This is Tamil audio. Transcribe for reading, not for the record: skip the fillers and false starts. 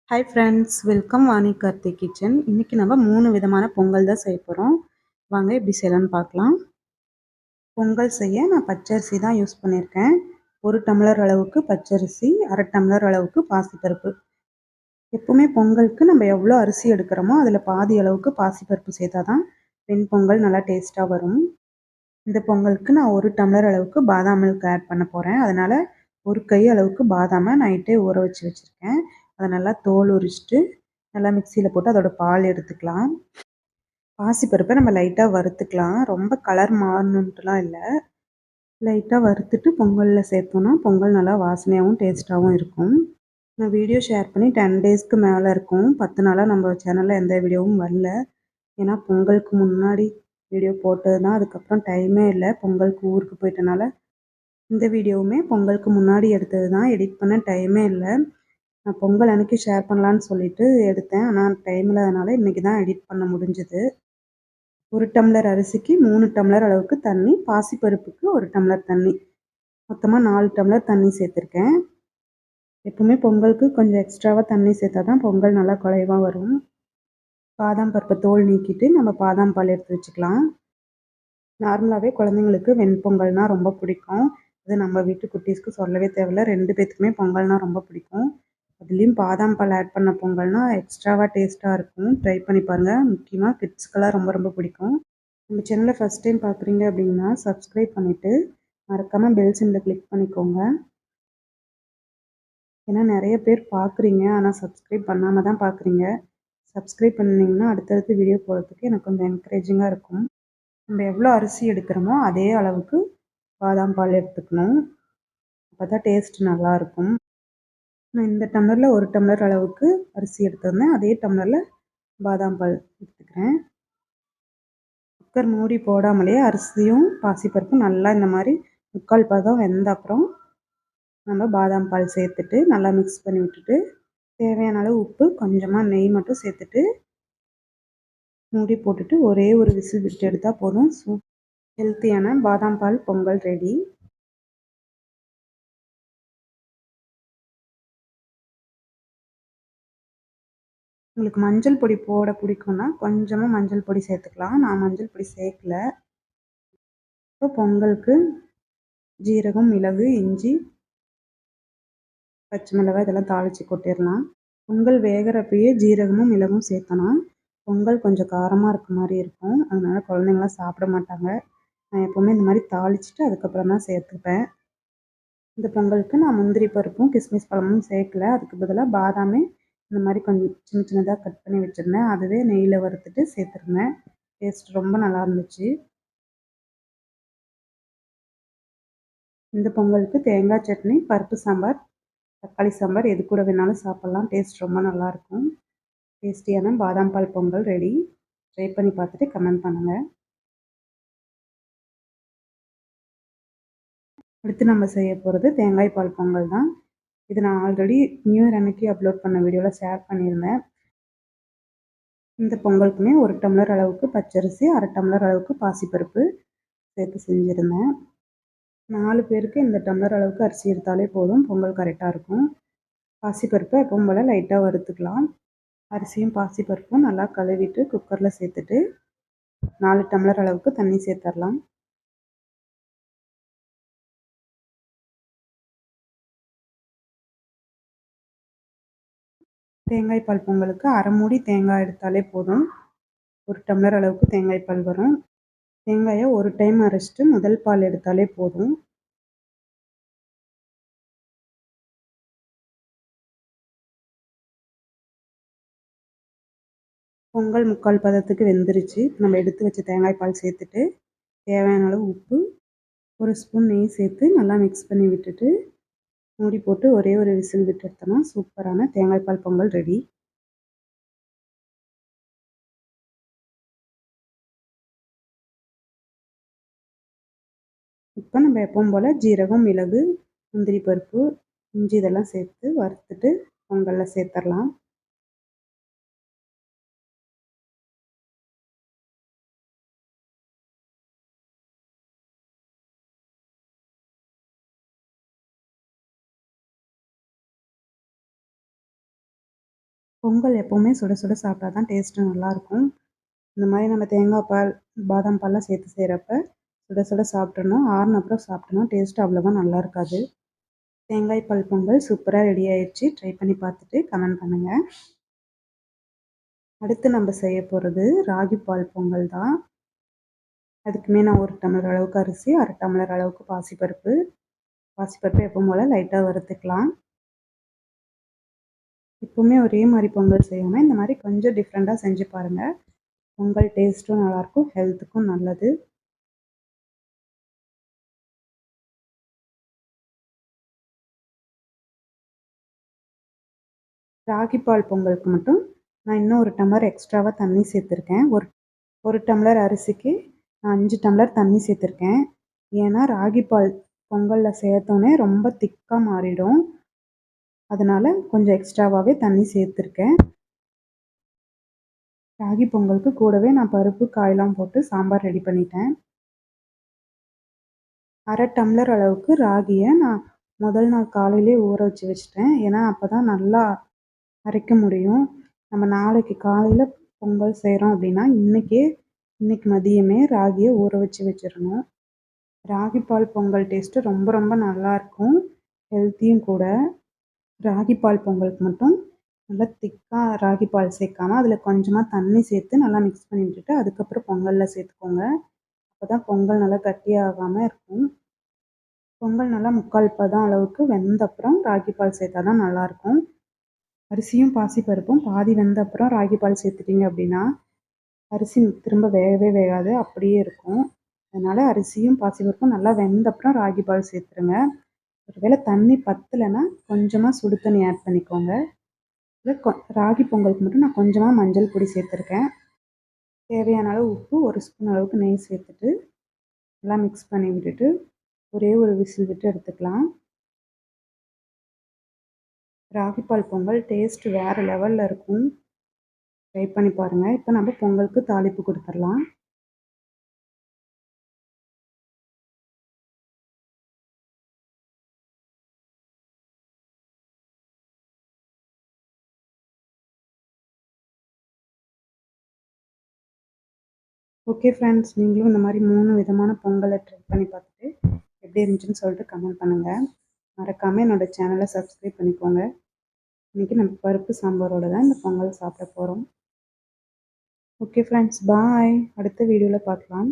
Hi friends, welcome Vani Karthi kitchen. இன்றைக்கி நம்ம 3 விதமான பொங்கல் தான் செய்ய போகிறோம். வாங்க எப்படி செய்யலான்னு பார்க்கலாம். பொங்கல் செய்ய நான் பச்சரிசி தான் யூஸ் பண்ணியிருக்கேன். 1 டம்ளர் அளவுக்கு பச்சரிசி, 1/2 டம்ளர் அளவுக்கு பாசிப்பருப்பு. எப்பவுமே பொங்கலுக்கு நம்ம எவ்வளோ அரிசி எடுக்கிறோமோ அதில் பாதி அளவுக்கு பாசிப்பருப்பு சேர்த்தா தான் வெண்பொங்கல் நல்லா டேஸ்ட்டாக வரும். இந்த பொங்கலுக்கு நான் 1 டம்ளர் அளவுக்கு பாதாம் மில்க் ஆட் பண்ண போகிறேன். அதனால் ஒரு கை அளவுக்கு பாதாமை நைட்டே ஊற வச்சுருக்கேன். அதை நல்லா தோல் உரிச்சிட்டு நல்லா மிக்சியில் போட்டு அதோட பால் எடுத்துக்கலாம். பாசிப்பருப்பை நம்ம லைட்டாக வறுத்துக்கலாம். ரொம்ப கலர் மாறணுன்ட்டுலாம் இல்லை. லைட்டாக வறுத்துட்டு பொங்கலில் சேர்த்தோன்னா பொங்கல் நல்லா வாசனையாகவும் டேஸ்ட்டாகவும் இருக்கும். நான் வீடியோ ஷேர் பண்ணி 10 டேஸ்க்கு மேலே இருக்கும். 10 நாளாக நம்ம சேனலில் எந்த வீடியோவும் வரல. ஏன்னா பொங்கலுக்கு முன்னாடி வீடியோ போட்டது தான். அதுக்கப்புறம் டைமே இல்லை. பொங்கலுக்கு ஊருக்கு போயிட்டனால இந்த வீடியோவுமே பொங்கலுக்கு முன்னாடி எடுத்தது தான். எடிட் பண்ண டைமே இல்லை. நான் பொங்கல் அன்னைக்கு ஷேர் பண்ணலான்னு சொல்லிட்டு எடுத்தேன். ஆனால் டைம் இல்லாதனால இன்றைக்கி தான் எடிட் பண்ண முடிஞ்சுது. 1 டம்ளர் அரிசிக்கு 3 டம்ளர் அளவுக்கு தண்ணி, பாசிப்பருப்புக்கு 1 டம்ளர் தண்ணி. மொத்தமாக 4 டம்ளர் தண்ணி சேர்த்துருக்கேன். எப்பவுமே பொங்கலுக்கு கொஞ்சம் எக்ஸ்ட்ராவாக தண்ணி சேர்த்தா தான் பொங்கல் நல்லா குழைவா வரும். பாதாம் பருப்பை தோல் நீக்கிட்டு நம்ம பாதாம் பால் எடுத்து வச்சுக்கலாம். நார்மலாகவே குழந்தைங்களுக்கு வெண்பொங்கல்னால் ரொம்ப பிடிக்கும். அது நம்ம வீட்டு குட்டீஸ்க்கு சொல்லவே தேவையில்ல. 2 பேத்துக்குமே பொங்கல்னால் ரொம்ப பிடிக்கும். அதுலேயும் பாதாம் பால் ஆட் பண்ண பொங்கல்னால் எக்ஸ்ட்ராவாக டேஸ்ட்டாக இருக்கும். ட்ரை பண்ணி பாருங்கள். முக்கியமாக கிட்ஸ்க்கெல்லாம் ரொம்ப ரொம்ப பிடிக்கும். நம்ம சேனலை ஃபஸ்ட் டைம் பார்க்குறீங்க அப்படின்னா சப்ஸ்கிரைப் பண்ணிவிட்டு மறக்காமல் பெல் சிம்பிளை கிளிக் பண்ணிக்கோங்க. ஏன்னா நிறைய பேர் பார்க்குறீங்க, ஆனால் சப்ஸ்கிரைப் பண்ணாமல் தான் பார்க்குறீங்க. சப்ஸ்கிரைப் பண்ணிங்கன்னா அடுத்தடுத்து வீடியோ போடுறதுக்கு எனக்கு கொஞ்சம் என்கரேஜிங்காக இருக்கும். நம்ம எவ்வளோ அரிசி எடுக்கிறோமோ அதே அளவுக்கு பாதாம் பால் எடுத்துக்கணும். அப்போ தான் டேஸ்ட் நல்லாயிருக்கும். நான் இந்த டம்ளரில் 1 டம்ளர் அளவுக்கு அரிசி எடுத்திருந்தேன். அதே டம்ளரில் பாதாம் பால் எடுத்துக்கிறேன். குக்கர் மூடி போடாமலே அரிசியும் பாசிப்பருப்பும் நல்லா இந்த மாதிரி 3/4 பதம் வெந்த அப்புறம் நம்ம பாதாம் பால் சேர்த்துட்டு நல்லா மிக்ஸ் பண்ணி விட்டுட்டு தேவையான அளவு உப்பு, கொஞ்சமாக நெய் மட்டும் சேர்த்துட்டு மூடி போட்டுட்டு ஒரே ஒரு விசில் விட்டு எடுத்தால் போதும். ஹெல்த்தியான பாதாம் பால் பொங்கல் ரெடி. உங்களுக்கு மஞ்சள் பொடி போட பிடிக்கும்னா கொஞ்சமாக மஞ்சள் பொடி சேர்த்துக்கலாம். நான் மஞ்சள் பொடி சேர்க்கல. இப்போ பொங்கலுக்கு ஜீரகம், மிளகு, இஞ்சி, பச்சை மிளகாய் இதெல்லாம் தாளித்து கொட்டிடலாம். பொங்கல் வேகிறப்பயே ஜீரகமும் மிளகும் சேர்த்தோன்னா பொங்கல் கொஞ்சம் காரமாக இருக்க மாதிரி இருக்கும். அதனால் குழந்தைங்களாம் சாப்பிட மாட்டாங்க. நான் எப்போவுமே இந்த மாதிரி தாளிச்சிட்டு அதுக்கப்புறம் தான் சேர்த்துப்பேன். இந்த பொங்கலுக்கு நான் முந்திரி பருப்பும் கிஸ்மிஸ் பழமும் சேர்க்கல. அதுக்கு பதிலாக பாதாமே இந்த மாதிரி கொஞ்சம் சின்ன சின்னதாக கட் பண்ணி வச்சுருந்தேன். அதுவே நெய்யில் வறுத்துட்டு சேர்த்துருந்தேன். டேஸ்ட் ரொம்ப நல்லா இருந்துச்சு. இந்த பொங்கலுக்கு தேங்காய் சட்னி, பருப்பு சாம்பார், தக்காளி சாம்பார் எது கூட வேணாலும் சாப்பிட்லாம். டேஸ்ட் ரொம்ப நல்லாயிருக்கும். டேஸ்டியான பாதாம் பால் பொங்கல் ரெடி. ட்ரை பண்ணி பார்த்துட்டு கமெண்ட் பண்ணுங்கள். அடுத்து நம்ம செய்ய போகிறது தேங்காய் பால் பொங்கல் தான். இது நான் ஆல்ரெடி நியூ இயர் அன்னைக்கு அப்லோட் பண்ண வீடியோவில் ஷேர் பண்ணியிருந்தேன். இந்த பொங்கலுக்குமே 1 டம்ளர் அளவுக்கு பச்சரிசி, 1/2 டம்ளர் அளவுக்கு பாசிப்பருப்பு சேர்த்து செஞ்சுருந்தேன். 4 பேருக்கு இந்த டம்ளர் அளவுக்கு அரிசி எடுத்தாலே போதும். பொங்கல் கரெக்டாக இருக்கும். பாசிப்பருப்பை எப்பவும் போல் லைட்டாக வறுத்துக்கலாம். அரிசியும் பாசிப்பருப்பும் நல்லா கழுவிட்டு குக்கரில் சேர்த்துட்டு 4 டம்ளர் அளவுக்கு தண்ணி சேர்த்துடலாம். தேங்காய் பால் பொங்கலுக்கு அரை மூடி தேங்காய் எடுத்தாலே போதும். 1 டம்ளர் அளவுக்கு தேங்காய் பால் வரும். தேங்காயை ஒரு டைம் அரைச்சிட்டு முதல் பால் எடுத்தாலே போதும். பொங்கல் 3/4 பதத்துக்கு வெந்துருச்சு. நம்ம எடுத்து வச்ச தேங்காய் பால் சேர்த்துட்டு தேவையான அளவு உப்பு, 1 ஸ்பூன் நெய் சேர்த்து நல்லா மிக்ஸ் பண்ணி விட்டுட்டு மூடி போட்டு ஒரே ஒரு விசில் விட்டு எடுத்தோம்னா சூப்பரான தேங்காய் பால் பொங்கல் ரெடி. இப்போ நம்ம எப்பவும் போல் ஜீரகம், மிளகு, முந்திரி பருப்பு, இஞ்சி இதெல்லாம் சேர்த்து வறுத்துட்டு பொங்கலில் சேர்த்துடலாம். பொங்கல் எப்போவுமே சுட சுட சாப்பிட்டா தான் டேஸ்ட்டு நல்லாயிருக்கும். இந்த மாதிரி நம்ம தேங்காய் பால், பாதாம் பால்லாம் சேர்த்து செய்கிறப்ப சுட சுட சாப்பிட்றணும். ஆறுன அப்புறம் சாப்பிட்டோம்னா டேஸ்ட்டு அவ்வளோவா நல்லா இருக்காது. தேங்காய் பால் பொங்கல் சூப்பராக ரெடி ஆயிடுச்சு. ட்ரை பண்ணி பார்த்துட்டு கமெண்ட் பண்ணுங்கள். அடுத்து நம்ம செய்ய போகிறது ராகி பால் பொங்கல் தான். அதுக்குமே நான் 1 டம்ளர் அளவுக்கு அரிசி, 1/2 டம்ளர் அளவுக்கு பாசிப்பருப்பு. பாசிப்பருப்பு எப்பவும் போல் லைட்டாக வறுத்துக்கலாம். எப்பவுமே ஒரே மாதிரி பொங்கல் செய்யாமல் இந்த மாதிரி கொஞ்சம் டிஃப்ரெண்ட்டாக செஞ்சு பாருங்கள். பொங்கல் டேஸ்ட்டும் நல்லாயிருக்கும், ஹெல்த்துக்கும் நல்லது. ராகி பால் பொங்கலுக்கு மட்டும் நான் இன்னும் 1 டம்ளர் எக்ஸ்ட்ராவாக தண்ணி சேர்த்துருக்கேன். ஒரு டம்ளர் அரிசிக்கு நான் 5 டம்ளர் தண்ணி சேர்த்துருக்கேன். ஏன்னா ராகி பால் பொங்கலில் சேர்த்தோன்னே ரொம்ப திக்காக மாறிடும். அதனால் கொஞ்சம் எக்ஸ்ட்ராவாகவே தண்ணி சேர்த்துருக்கேன். ராகி பொங்கலுக்கு கூடவே நான் பருப்பு, காயெல்லாம் போட்டு சாம்பார் ரெடி பண்ணிட்டேன். 1/2 டம்ளர் அளவுக்கு ராகியை நான் முதல் நாள் காலையிலே ஊற வச்சு வச்சுட்டேன். ஏன்னா அப்போ தான் நல்லா அரைக்க முடியும். நம்ம நாளைக்கு காலையில் பொங்கல் செய்கிறோம் அப்படின்னா இன்னைக்கு மதியமே ராகியை ஊற வச்சு வச்சிடணும். ராகி பால் பொங்கல் டேஸ்ட்டு ரொம்ப ரொம்ப நல்லாயிருக்கும், ஹெல்த்தியும் கூட. ராகி பால் பொங்கலுக்கு மட்டும் நல்லா திக்காக ராகி பால் சேர்க்காம அதில் கொஞ்சமாக தண்ணி சேர்த்து நல்லா மிக்ஸ் பண்ணி விட்டுட்டு அதுக்கப்புறம் பொங்கலில் சேர்த்துக்கோங்க. அப்போ தான் பொங்கல் நல்லா கட்டியாகாமல் இருக்கும். பொங்கல் நல்லா 3/4 பதம் அளவுக்கு வெந்த அப்புறம் ராகி பால் சேர்த்தா தான் நல்லாயிருக்கும். அரிசியும் பாசிப்பருப்பும் பாதி வெந்த அப்புறம் ராகி பால் சேர்த்துட்டிங்க அப்படின்னா அரிசி திரும்ப வேகவே வேகாது, அப்படியே இருக்கும். அதனால் அரிசியும் பாசிப்பருப்பும் நல்லா வெந்த அப்புறம் ராகி பால் சேர்த்துருங்க. ஒருவேளை தண்ணி பத்தலைன்னா கொஞ்சமாக சுடு தண்ணி ஆட் பண்ணிக்கோங்க. இல்லை ராகி பொங்கலுக்கு மட்டும் நான் கொஞ்சமாக மஞ்சள் பொடி சேர்த்துருக்கேன். தேவையான அளவு உப்பு, 1 ஸ்பூன் அளவுக்கு நெய் சேர்த்துட்டு நல்லா மிக்ஸ் பண்ணி விட்டுட்டு ஒரே ஒரு விசில் விட்டு எடுத்துக்கலாம். ராகி பால் பொங்கல் டேஸ்ட் வேறு லெவலில் இருக்கும். ட்ரை பண்ணி பாருங்கள். இப்போ நம்ம பொங்கலுக்கு தாளிப்பு கொடுத்துடலாம். ஓகே ஃப்ரெண்ட்ஸ், நீங்களும் இந்த மாதிரி 3 விதமான பொங்கலை ட்ரை பண்ணி பார்த்துட்டு எப்படி இருந்துச்சுன்னு சொல்லிட்டு கமெண்ட் பண்ணுங்கள். மறக்காமல் என்னோடய சேனலை சப்ஸ்கிரைப் பண்ணிக்கோங்க. இன்றைக்கி நம்ம பருப்பு சாம்பாரோடு தான் இந்த பொங்கல் சாப்பிட போகிறோம். ஓகே ஃப்ரெண்ட்ஸ், பாய். அடுத்த வீடியோவில் பார்க்கலாம்.